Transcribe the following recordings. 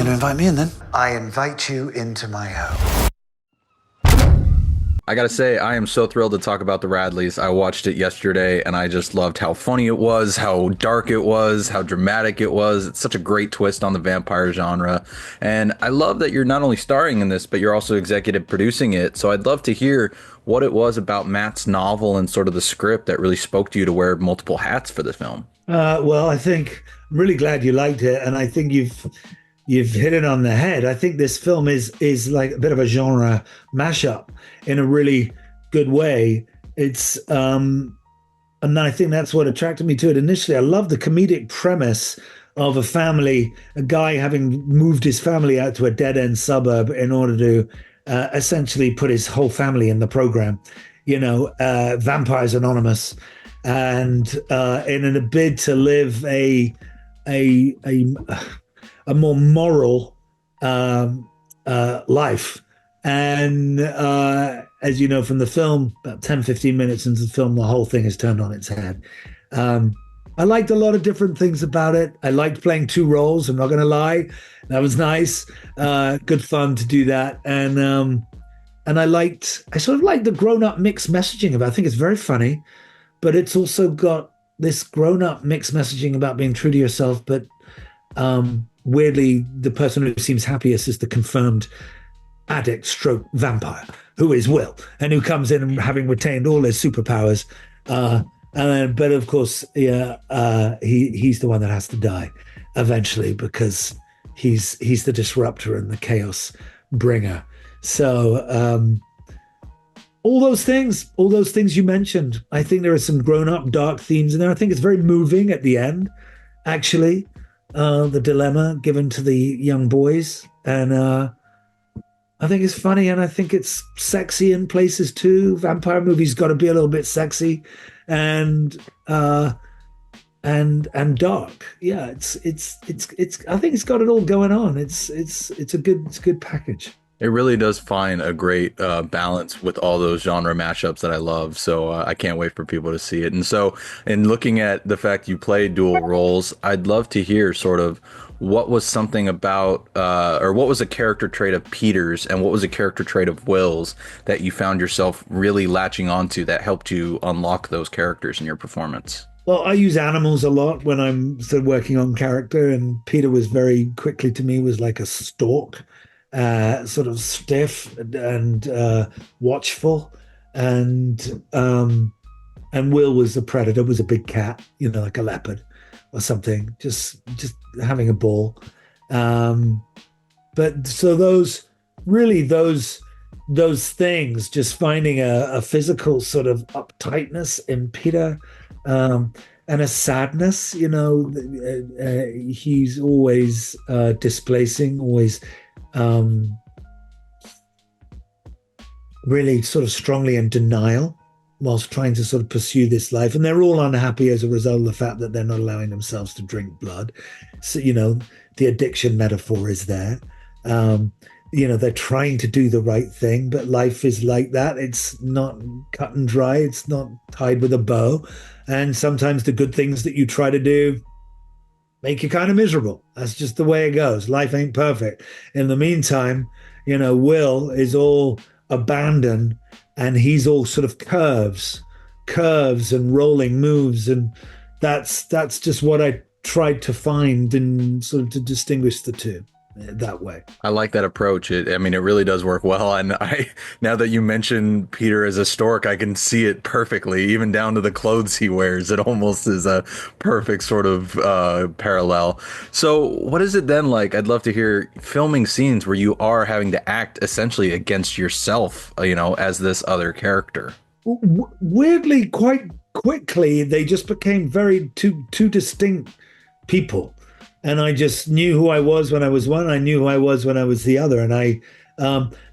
to invite me in then? I invite you into my home. I gotta say, I am so thrilled to talk about the Radleys. I watched it yesterday and I just loved how funny it was, how dark it was, how dramatic it was. It's such a great twist on the vampire genre. And I love that you're not only starring in this, but you're also executive producing it. So I'd love to hear what it was about Matt's novel and sort of the script that really spoke to you to wear multiple hats for the film. Well, I think I'm really glad you liked it, and I think you've hit it on the head. I think this film is like a bit of a genre mashup in a really good way. It's and I think that's what attracted me to it initially. I love the comedic premise of a family, a guy having moved his family out to a dead end suburb in order to essentially put his whole family in the program. Vampires Anonymous, and in a bid to live a a more moral life. And as you know from the film, about 10, 15 minutes into the film, the whole thing is turned on its head. I liked a lot of different things about it. I liked playing two roles, I'm not going to lie. That was nice. Good fun to do that. And I sort of liked the grown-up mixed messaging about it. I think it's very funny, but it's also got this grown-up mixed messaging about being true to yourself, but weirdly, the person who seems happiest is the confirmed addict stroke vampire, who is Will, and who comes in and having retained all his superpowers. But of course, he's the one that has to die eventually because he's the disruptor and the chaos bringer. So all those things you mentioned, I think there are some grown-up dark themes in there. I think it's very moving at the end, actually. The dilemma given to the young boys, and I think it's funny, and I think it's sexy in places too. Vampire movies got to be a little bit sexy, and dark. Yeah, it's. I think it's got it all going on. It's a good package. It really does find a great balance with all those genre mashups that I love. So I can't wait for people to see it. And so, in looking at the fact you play dual roles, I'd love to hear sort of what was something about, or what was a character trait of Peter's and what was a character trait of Will's that you found yourself really latching onto that helped you unlock those characters in your performance? Well, I use animals a lot when I'm sort of working on character, and Peter was very quickly to me was like a stork. Sort of stiff and watchful, and Will was a predator, was a big cat, like a leopard or something, just having a ball. But so those things, just finding a physical sort of uptightness in Peter, and a sadness, he's always displacing, always really sort of strongly in denial whilst trying to sort of pursue this life. And they're all unhappy as a result of the fact that they're not allowing themselves to drink blood. So, the addiction metaphor is there. They're trying to do the right thing, but life is like that. It's not cut and dry. It's not tied with a bow. And sometimes the good things that you try to do make you kind of miserable. That's just the way it goes. Life ain't perfect. In the meantime, Will is all abandon, and he's all sort of curves and rolling moves. And that's just what I tried to find and sort of to distinguish the two that way. I like that approach. It really does work well. And now that you mention Peter as a stork, I can see it perfectly, even down to the clothes he wears. It almost is a perfect sort of parallel. So what is it then like? I'd love to hear filming scenes where you are having to act essentially against yourself, as this other character. Weirdly, quite quickly, they just became two distinct people. And I just knew who I was when I was one. I knew who I was when I was the other. And I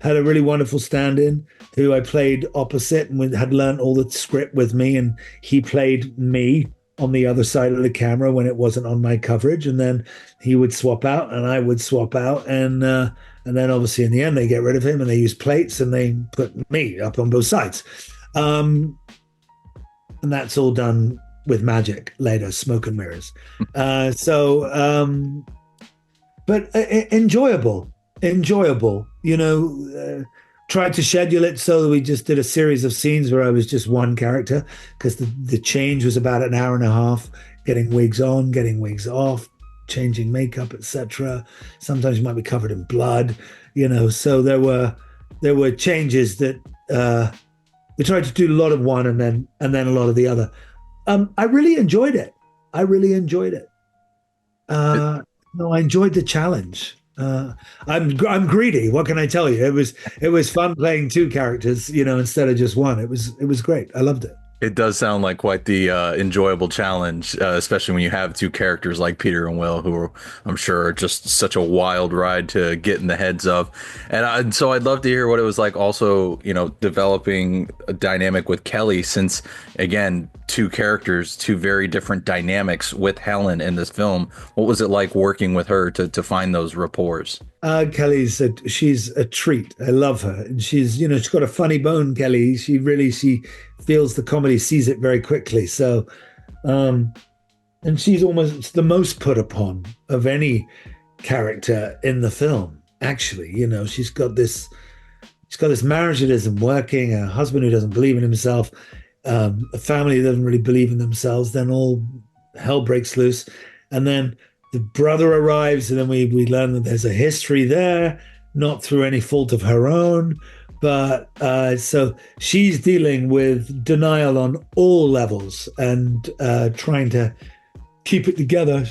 had a really wonderful stand-in who I played opposite and had learned all the script with me. And he played me on the other side of the camera when it wasn't on my coverage. And then he would swap out and I would swap out. And then obviously in the end, they get rid of him and they use plates and they put me up on both sides. And that's all done with magic later, smoke and mirrors. So but enjoyable, enjoyable. Tried to schedule it so that we just did a series of scenes where I was just one character, because the change was about an hour and a half, getting wigs on, getting wigs off, changing makeup, etc. Sometimes you might be covered in blood, So there were changes that we tried to do a lot of one and then a lot of the other. I really enjoyed it. No, I enjoyed the challenge. I'm greedy. What can I tell you? It was fun playing two characters, instead of just one. It was great. I loved it. It does sound like quite the enjoyable challenge, especially when you have two characters like Peter and Will, who I'm sure are just such a wild ride to get in the heads of. And so I'd love to hear what it was like also, developing a dynamic with Kelly, since, again, two characters, two very different dynamics with Helen in this film. What was it like working with her to find those rapports? She's a treat. I love her. And she's got a funny bone, Kelly. She feels the comedy, sees it very quickly. So, and she's almost the most put upon of any character in the film, actually. She's got this marriage that isn't working, a husband who doesn't believe in himself, a family that doesn't really believe in themselves. Then all hell breaks loose. And then the brother arrives, and then we learn that there's a history there, not through any fault of her own. But so she's dealing with denial on all levels and trying to keep it together.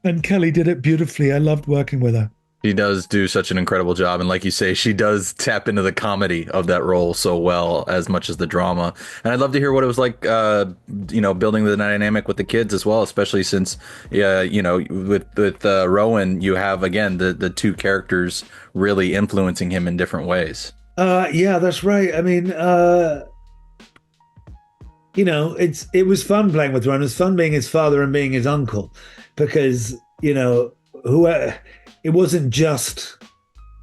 And Kelly did it beautifully. I loved working with her. She does do such an incredible job. And like you say, she does tap into the comedy of that role so well, as much as the drama. And I'd love to hear what it was like, building the dynamic with the kids as well, especially since, with Rowan, you have, again, the two characters really influencing him in different ways. Yeah, that's right. I mean, it was fun playing with Rowan. It was fun being his father and being his uncle, because, it wasn't just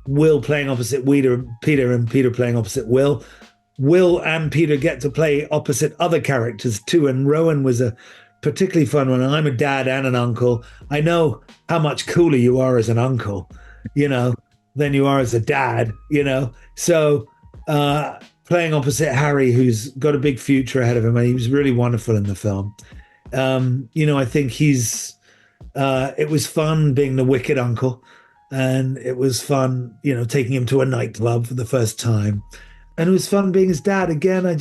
Will playing opposite Peter and Peter playing opposite Will. Will and Peter get to play opposite other characters too. And Rowan was a particularly fun one. I'm a dad and an uncle. I know how much cooler you are as an uncle, than you are as a dad, So playing opposite Harry, who's got a big future ahead of him, and he was really wonderful in the film. I think it was fun being the wicked uncle, and it was fun, taking him to a nightclub for the first time. And it was fun being his dad again. I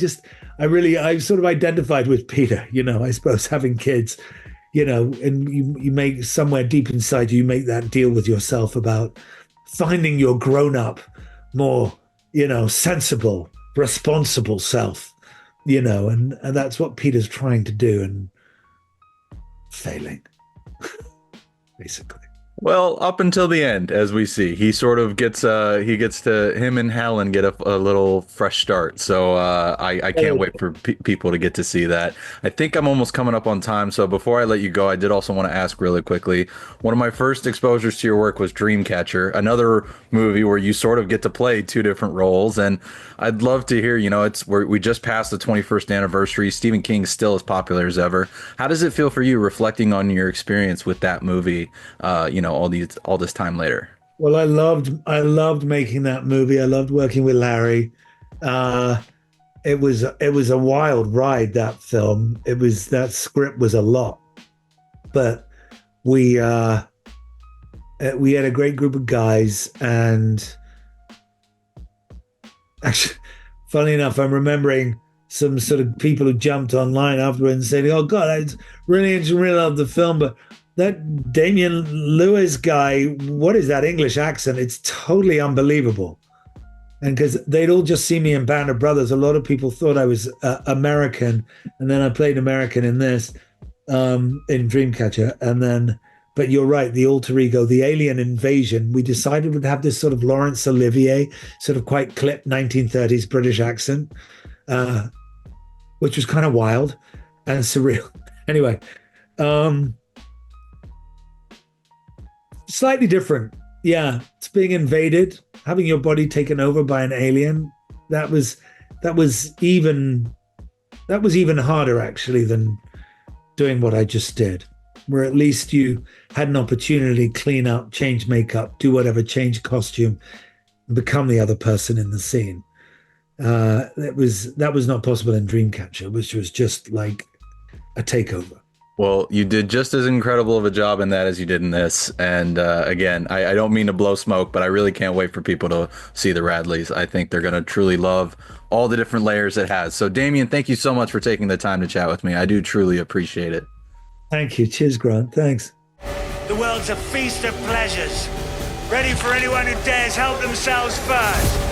sort of identified with Peter, I suppose, having kids, and you make somewhere deep inside you make that deal with yourself about finding your grown up, more, sensible, responsible self, and that's what Peter's trying to do and failing. Basically. Well, up until the end, as we see, he sort of gets him and Helen get a little fresh start. So I can't wait for people to get to see that. I think I'm almost coming up on time. So before I let you go, I did also want to ask really quickly. One of my first exposures to your work was Dreamcatcher, another movie where you sort of get to play two different roles. And I'd love to hear, we just passed the 21st anniversary. Stephen King's still as popular as ever. How does it feel for you reflecting on your experience with that movie? All this time later? Well, I loved making that movie. I loved working with Larry. It was a wild ride, that film. That script was a lot, but we had a great group of guys, and actually, funny enough, I'm remembering some sort of people who jumped online afterwards and saying, "Oh God, I really love the film, but that Damian Lewis guy, what is that English accent? It's totally unbelievable." And because they'd all just seen me in Band of Brothers, a lot of people thought I was American, and then I played American in this, in Dreamcatcher, but you're right, the alter ego, the alien invasion, we decided we'd have this sort of Laurence Olivier, sort of quite clipped 1930s British accent, which was kind of wild and surreal. Anyway, slightly different. Yeah, it's being invaded, having your body taken over by an alien. That was even harder, actually, than doing what I just did. where at least you had an opportunity to clean up, change makeup, do whatever, change costume, and become the other person in the scene. That was not possible in Dreamcatcher, which was just like a takeover. Well, you did just as incredible of a job in that as you did in this. And again, I don't mean to blow smoke, but I really can't wait for people to see the Radleys. I think they're going to truly love all the different layers it has. So, Damian, thank you so much for taking the time to chat with me. I do truly appreciate it. Thank you. Cheers, Grant. Thanks. The world's a feast of pleasures, ready for anyone who dares help themselves first.